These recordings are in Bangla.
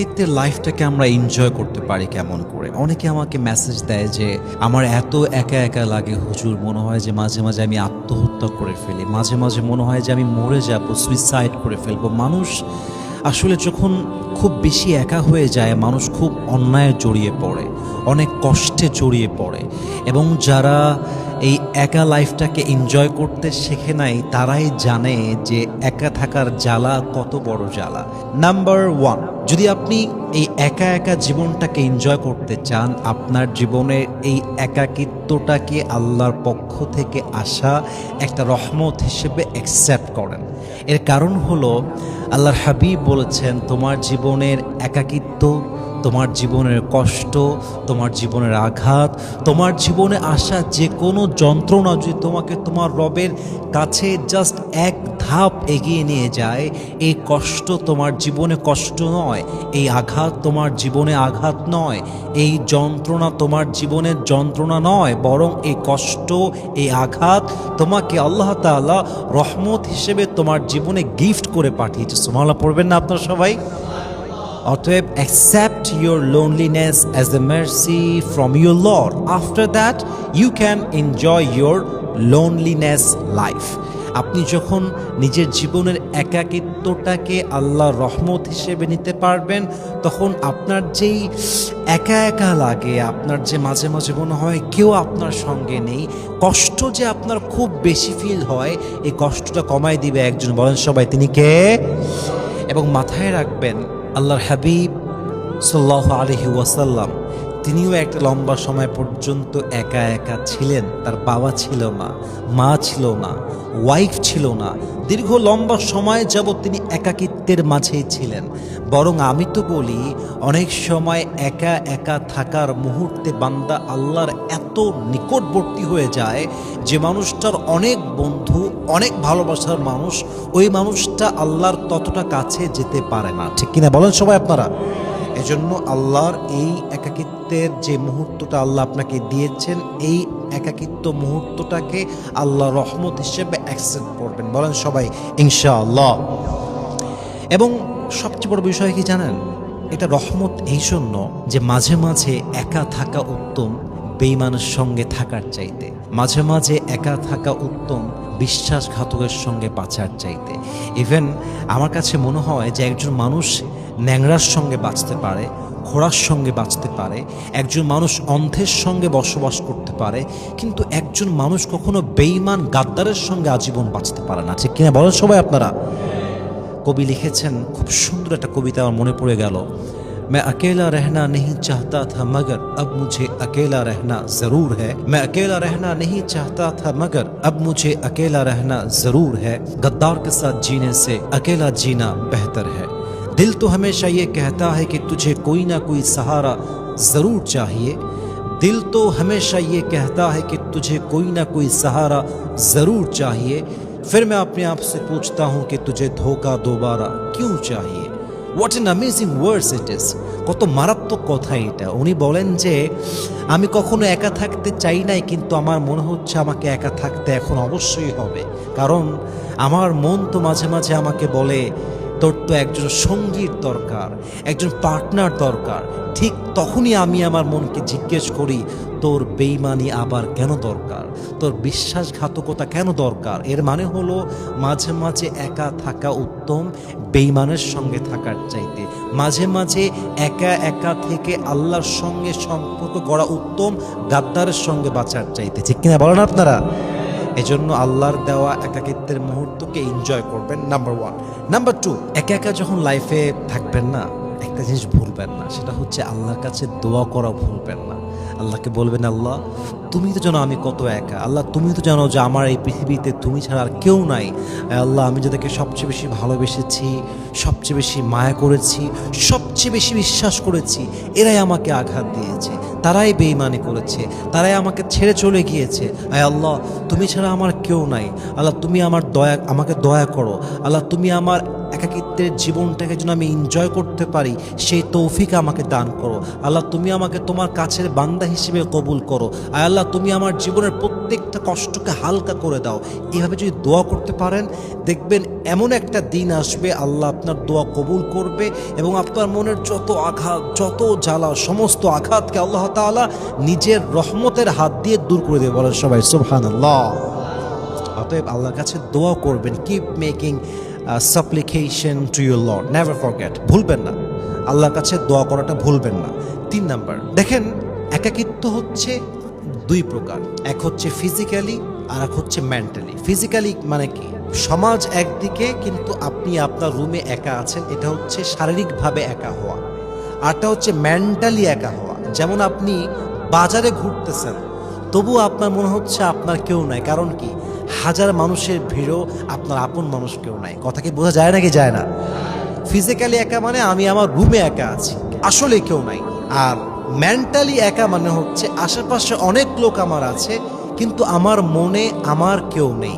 একাকিত্বের লাইফটাকে আমরা এনজয় করতে পারি কেমন করে? অনেকে আমাকে মেসেজ দেয় যে আমার এত একা একা লাগে হুজুর, মনে হয় যে মাঝে মাঝে আমি আত্মহত্যা করে ফেলি, মাঝে মাঝে মনে হয় যে আমি মরে যাব, সুইসাইড করে ফেলবো। মানুষ আসলে যখন খুব বেশি একা হয়ে যায়, মানুষ খুব অন্যায় জড়িয়ে পড়ে, অনেক কষ্টে জড়িয়ে পড়ে, এবং যারা এই একা লাইফটাকে এনজয় করতে শেখে নাই তারাই জানে যে একা থাকার জ্বালা কত বড় জ্বালা। নাম্বার 1, যদি আপনি এই একা একা জীবনটাকে এনজয় করতে চান, আপনার জীবনের এই একাকিত্বটাকে আল্লাহর পক্ষ থেকে আসা একটা রহমত হিসেবে অ্যাকসেপ্ট করেন। এর কারণ হলো আল্লাহর হাবিব বলেছেন, তোমার জীবনের একাকিত্ব, তোমার জীবনের কষ্ট, তোমার জীবনের আঘাত, তোমার জীবনে আসা যে কোনো যন্ত্রণা যদি তোমাকে তোমার রবের কাছে জাস্ট এক ধাপ এগিয়ে নিয়ে যায়, এই কষ্ট তোমার জীবনে কষ্ট নয়, এই আঘাত তোমার জীবনে আঘাত নয়, এই যন্ত্রণা তোমার জীবনের যন্ত্রণা নয়, বরং এই কষ্ট, এই আঘাত তোমাকে আল্লাহ তাআলা রহমত হিসেবে তোমার জীবনে গিফট করে পাঠিয়েছে। সুবহানাল্লাহ পড়বেন না আপনারা সবাই? অতএব accept your loneliness as a mercy from your Lord. After that, you can enjoy your loneliness life. আপনি যখন নিজের জীবনের একাকিত্বটাকে আল্লাহর রহমত হিসেবে নিতে পারবেন, তখন আপনার যেই একা একা লাগে, আপনার যে মাঝে মাঝে মনে হয় কেউ আপনার সঙ্গে নেই, কষ্ট যে আপনার খুব বেশি ফিল হয়, এই কষ্টটা কমায় দিবে একজন, বলেন সবাই তিনি কে? এবং মাথায় রাখবেন, আল্লাহর হাবিব সাল্লাল্লাহু আলাইহি ওয়াসাল্লাম তিনিও একটা লম্বা সময় পর্যন্ত একা একা ছিলেন। তার বাবা ছিল না, মা ছিল না, ওয়াইফ ছিল না, দীর্ঘ লম্বা সময় যাবৎ তিনি একাকিত্বের মাঝেই ছিলেন। বরং আমি তো বলি, অনেক সময় একা একা থাকার মুহূর্তে বান্দা আল্লাহর এত নিকটবর্তী হয়ে যায় যে মানুষটার অনেক বন্ধু, অনেক ভালোবাসার মানুষ, ওই মানুষটা আল্লাহর ততটা কাছে যেতে পারে না। ঠিক কিনা বলেন সবাই আপনারা? এজন্য আল্লাহর এই একাকিত্বের যে মুহূর্তটা আল্লাহ আপনাকে দিয়েছেন, এই একাকিত্ব মুহূর্তটাকে আল্লাহ রহমত হিসেবে অ্যাকসেপ্ট করবেন, বলেন সবাই ইনশাআল্লাহ। এবং সবচেয়ে বড় বিষয় কি জানেন? এটা রহমত এই জন্য যে মাঝে মাঝে একা থাকা উত্তম বেঈমানের সঙ্গে থাকার চাইতে, মাঝে মাঝে একা থাকা উত্তম বিশ্বাসঘাতকের সঙ্গে বাঁচার চাইতে। ইভেন আমার কাছে মনে হয় যে একজন মানুষ ন্যাংরার সঙ্গে বাঁচতে পারে, ঘোড়ার সঙ্গে বাঁচতে পারে, একজন মানুষ অন্ধের সঙ্গে বসবাস করতে পারে, কিন্তু একজন মানুষ কখনো বেঈমান গাদ্দারের সঙ্গে আজীবন বাঁচতে পারে না। ঠিক কিনা বলেন সবাই আপনারা? কবি লিখেছেন, খুব সুন্দর একটা কবিতা আমার মনে পড়ে গেল। मैं अकेला रहना नहीं चाहता था मगर अब मुझे अकेला रहना ज़रूर है। मैं अकेला रहना नहीं चाहता था मगर अब मुझे अकेला रहना ज़रूर है। गद्दार के साथ जीने से अकेला जीना बेहतर है। दिल तो हमेशा ये कहता है कि तुझे कोई ना कोई सहारा ज़रूर चाहिए। दिल तो हमेशा ये कहता है कि तुझे कोई ना कोई सहारा ज़रूर चाहिए। फिर मैं अपने आप से पूछता हूँ कि तुझे धोखा दोबारा क्यों चाहिए। What an amazing words it is! কত মারাত্মক কথা এটা। উনি বলেন যে আমি কখনো একা থাকতে চাই নাই, কিন্তু আমার মনে হচ্ছে আমাকে একা থাকতে এখন অবশ্যই হবে, কারণ আমার মন তো মাঝে মাঝে আমাকে বলে তোর তো একজন সঙ্গীর দরকার, একজন পার্টনার দরকার। ঠিক তখনই আমি আমার মনকে জিজ্ঞেস করি, তোর বেঈমানি আবার কেন দরকার, তোর বিশ্বাসঘাতকতা কেন দরকার? এর মানে হলো মাঝে মাঝে একা থাকা উত্তম বেঈমানের সঙ্গে থাকার চাইতে, মাঝে মাঝে একা একা থেকে আল্লাহর সঙ্গে সম্পর্ক গড়া উত্তম গাদ্দারের সঙ্গে বাঁচার চাইতে। ঠিক কিনা বলেন আপনারা? এজন্য আল্লাহর দেওয়া একাকিত্বের মুহূর্তকে এনজয় করবেন, নাম্বার 1। নাম্বার 2, একা একা যখন লাইফে থাকবেন না, একটা জিনিস ভুলবেন না, সেটা হচ্ছে আল্লাহর কাছে দোয়া করা ভুলবেন না। আল্লাহকে বলবেন, আল্লাহ তুমি তো জানো আমি কত একা, আল্লাহ তুমি তো জানো যে আমার এই পৃথিবীতে তুমি ছাড়া আর কেউ নাই। আল্লাহ আমি যাদেরকে সবচেয়ে বেশি ভালোবেসেছি, সবচেয়ে বেশি মায়া করেছি, সবচেয়ে বেশি বিশ্বাস করেছি, এরাই আমাকে আঘাত দিয়েছে। তারাই বেঈমানি করেছে, তারাই আমাকে ছেড়ে চলে গিয়েছে। আয় আল্লাহ, তুমি ছাড়া আমার কেউ নাই। আল্লাহ, তুমি আমাকে দয়া করো। আল্লাহ, তুমি আমার একাকিত্বের জীবনটাকে যেন আমি এনজয় করতে পারি সেই তৌফিক আমাকে দান করো। আল্লাহ, তুমি আমাকে তোমার কাছের বান্দা হিসেবে কবুল করো। আয় আল্লাহ, তুমি আমার জীবনের প্রত্যেকটা কষ্টকে হালকা করে দাও। এভাবে যদি দোয়া করতে পারেন, দেখবেন এমন একটা দিন আসবে আল্লাহ আপনার দোয়া কবুল করবে এবং আপনার মনের যত আঘাত, যত জ্বালা, সমস্ত আঘাতকে আল্লাহ তাআলা নিজের রহমতের হাত দিয়ে দূর করে দেবে। বলেন সবাই সুবহানাল্লাহ। অতএব আল্লাহর কাছে দোয়া করবেন, keep making সাপ্লিকেশন to your Lord, never forget, ভুলবেন না আল্লাহর কাছে দোয়া করাটা ভুলবেন না। 3 নাম্বার, দেখেন একাকিত্ব হচ্ছে 2 প্রকার, এক হচ্ছে ফিজিক্যালি আর এক হচ্ছে মেন্টালি। ফিজিক্যালি মানে কি, সমাজ একদিকে কিন্তু আপনি আপনার রুমে একা আছেন, এটা হচ্ছে শারীরিকভাবে একা হওয়া। আরটা হচ্ছে মেন্টালি একা হওয়া, যেমন আপনি বাজারে ঘুরতেছেন তবু আপনার মনে হচ্ছে আপনার কেউ নাই, কারণ কি হাজার মানুষের ভিড়ও আপনার আপন মানুষ কেউ নাই। কথা কি বোঝা যায় নাকি যায় না? ফিজিক্যালি একা মানে আমি আমার রুমে একা আছি, আসলে কেউ নাই। আর মেন্টালি একা মানে হচ্ছে আশেপাশে অনেক লোক আমার আছে কিন্তু আমার মনে আমার কেউ নেই,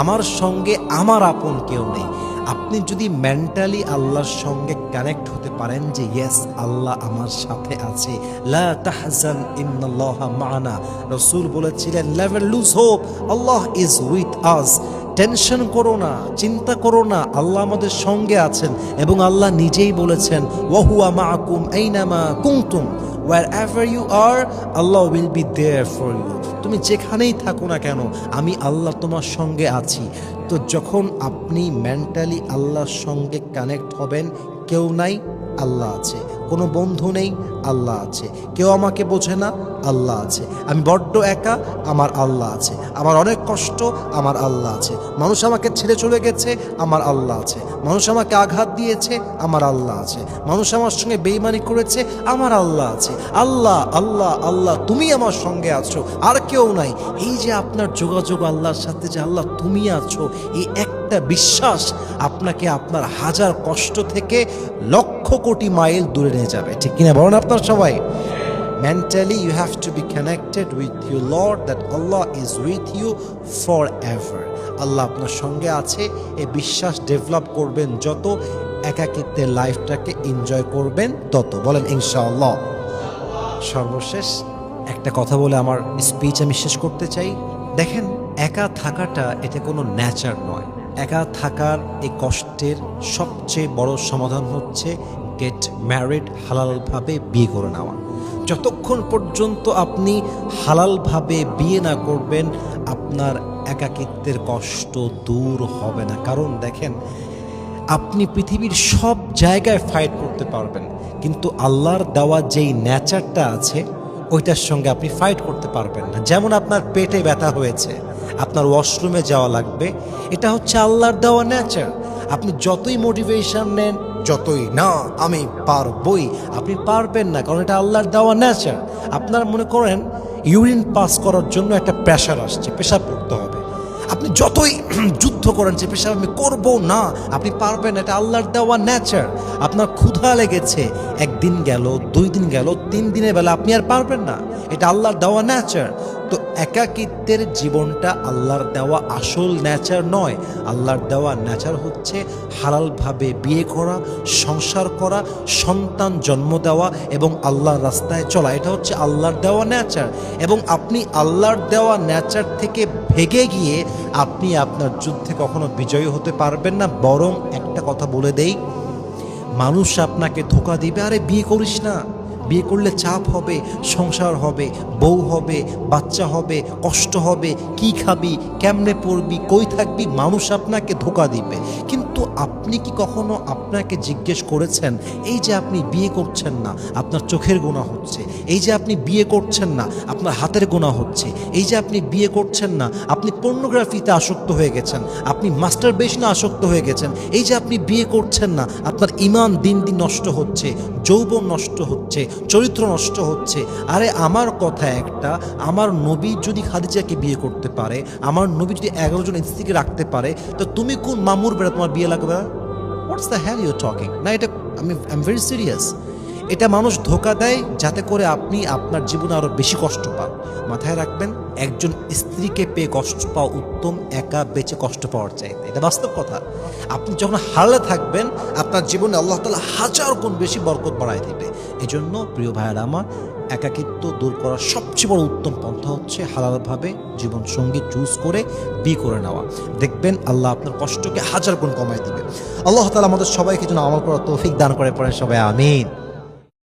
আমার সঙ্গে আমার আপন কেউ নেই। আপনি যদি মেন্টালি আল্লাহর সঙ্গে কানেক্ট হতে পারেন যে ইয়েস আল্লাহ আমার সাথে আছে, লা তাহজান ইন্নাল্লাহা মা'ানা, রাসূল বলেছিলেন never lose hope, Allah is with us. Tension করো না, চিন্তা করো না, আল্লাহ আমাদের সঙ্গে আছেন এবং আল্লাহ নিজেই বলেছেন ওয়া হুয়া মা'আকুম আইনামা কুনতুম, wherever you are Allah will be there for you। তুমি যেখানেই থাকো না কেন আমি আল্লাহ তোমার সঙ্গে আছি। তো যখন আপনি মেন্টালি আল্লাহর সঙ্গে কানেক্ট হবেন, কেউ নাই আল্লাহ আছে, কোনো বন্ধু নেই আল্লাহ আছে, কেউ আমাকে বোঝে না আল্লাহ আছে, আমি বড্ড একা আমার আল্লাহ আছে, আমার অনেক কষ্ট আমার আল্লাহ আছে, মানুষ আমাকে ছেড়ে চলে গেছে আমার আল্লাহ আছে, মানুষ আমাকে আঘাত দিয়েছে আমার আল্লাহ আছে, মানুষ আমার সঙ্গে বেঈমানি করেছে আমার আল্লাহ আছে। আল্লাহ আল্লাহ আল্লাহ, তুমি আমার সঙ্গে আছো, আর কেউ নাই। এই যে আপনার যোগাযোগ আল্লাহর সাথে, যে আল্লাহ তুমি আছো, এই একটা বিশ্বাস আপনাকে আপনার হাজার কষ্ট থেকে লক্ষ কোটি মাইল দূরে নিয়ে যাবে। ঠিক কিনা বলেন আপনার সবাই? Mentally you have to be connected with your Lord, that Allah is with you forever। আল্লাহ আপনার সঙ্গে আছে, এই বিশ্বাস ডেভেলপ করবেন যত, একাকিত্বের লাইফটাকে এনজয় করবেন তত। বলেন ইনশাআল্লাহ। সর্বশেষ একটা কথা বলে আমার স্পিচ আমি শেষ করতে চাই। দেখেন, একা থাকাটা এটা কোনো নেচার নয়। একা থাকার এই কষ্টের সবচেয়ে বড় সমাধান হচ্ছে গেট ম্যারিড, হালালভাবে বিয়ে করে নেওয়া। যতক্ষণ পর্যন্ত আপনি হালালভাবে বিয়ে না করবেন আপনার একাকিত্বের কষ্ট দূর হবে না। কারণ দেখেন, আপনি পৃথিবীর সব জায়গায় ফাইট করতে পারবেন কিন্তু আল্লাহর দেওয়া যেই নেচারটা আছে ওইটার সঙ্গে আপনি ফাইট করতে পারবেন না। যেমন আপনার পেটে ব্যথা হয়েছে, আপনার ওয়াশরুমে যাওয়া লাগবে, এটা হচ্ছে আল্লাহর দেওয়া নেচার। আপনি যতই মোটিভেশন নেন, যতই না আমি পারবই, আপনি পারবেন না, কারণ এটা আল্লাহর দেওয়া নেচার। আপনার মনে করেন ইউরিন পাস করার জন্য একটা প্রেশার আসছে, পেশাব করতে হবে, আপনি যতই যুদ্ধ করেন যে পেশাব আমি করবো না, আপনি পারবেন না, এটা আল্লাহর দেওয়া নেচার। আপনার ক্ষুধা লেগেছে, 1 দিন গেল, 2 দিন গেল, 3 দিনের বেলা আপনি আর পারবেন না, এটা আল্লাহর দেওয়া নেচার। তো একাকিত্বের জীবনটা আল্লাহর দেওয়া আসল নেচার নয়। আল্লাহর দেওয়া নেচার হচ্ছে হালালভাবে বিয়ে করা, সংসার করা, সন্তান জন্ম দেওয়া এবং আল্লাহর রাস্তায় চলা। এটা হচ্ছে আল্লাহর দেওয়া নেচার। এবং আপনি আল্লাহর দেওয়া নেচার থেকে ভেগে গিয়ে আপনি আপনার যুদ্ধে কখনো বিজয়ী হতে পারবেন না। বরং একটা কথা বলে দেই, মানুষ আপনাকে ধোঁকা দিবে, আরে বিয়ে করিস না, বিয়ে করলে চাপ হবে, সংসার হবে, বউ হবে, বাচ্চা হবে, কষ্ট হবে, কি খাবি, কেমনে পড়বি, কই থাকবি, মানুষ আপনাকে ধোঁকা দিবে। কিন্তু আপনি কি কখনো আপনাকে জিজ্ঞেস করেছেন, এই যে আপনি বিয়ে করছেন না আপনার চোখের গুনাহ হচ্ছে, এই যে আপনি বিয়ে করছেন না আপনার হাতের গুনাহ হচ্ছে, এই যে আপনি বিয়ে করছেন না আপনি পর্নোগ্রাফিতে আসক্ত হয়ে গেছেন, আপনি মাস্টারবেশনে আসক্ত হয়ে গেছেন, এই যে আপনি বিয়ে করছেন না আপনার ঈমান দিন দিন নষ্ট হচ্ছে, যৌবন নষ্ট হচ্ছে, চরিত্র নষ্ট হচ্ছে। আরে আমার কথা একটা, আমার নবী যদি খাদিজাকে বিয়ে করতে পারে, আমার নবী যদি 11 জন স্ত্রীকে রাখতে পারে, তো তুমি কোন মামুর বেড়া তোমার বিয়ে লাগবে? What's the hell you talking? না, এটা আই এম ভেরি সিরিয়াস। এটা মানুষ ধোঁকা দেয় যাতে করে আপনি আপনার জীবনে আরো বেশি কষ্ট পান। মাথায় রাখবেন, একজন স্ত্রীকে পেয়ে কষ্ট পাওয়া উত্তম একা বেঁচে কষ্ট পাওয়ার চাইতে। এটা বাস্তব কথা। আপনি যখন হারালে থাকবেন, আপনার জীবনে আল্লাহ তাআলা হাজার গুণ বেশি বরকত বাড়ায় দেবে। এজন্য প্রিয় ভাইয়েরা আমার, একাকিত্ব দূর করার সবচেয়ে বড় উত্তম পন্থা হচ্ছে হালালভাবে জীবন সঙ্গী চুজ করে বিয়ে করে নেওয়া। দেখবেন আল্লাহ আপনার কষ্টকে হাজার গুণ কমায় দিবে। আল্লাহ তাআলা আমাদের সবাইকে যেন আমল করার তৌফিক দান করে, পড়েন সবাই আমিন।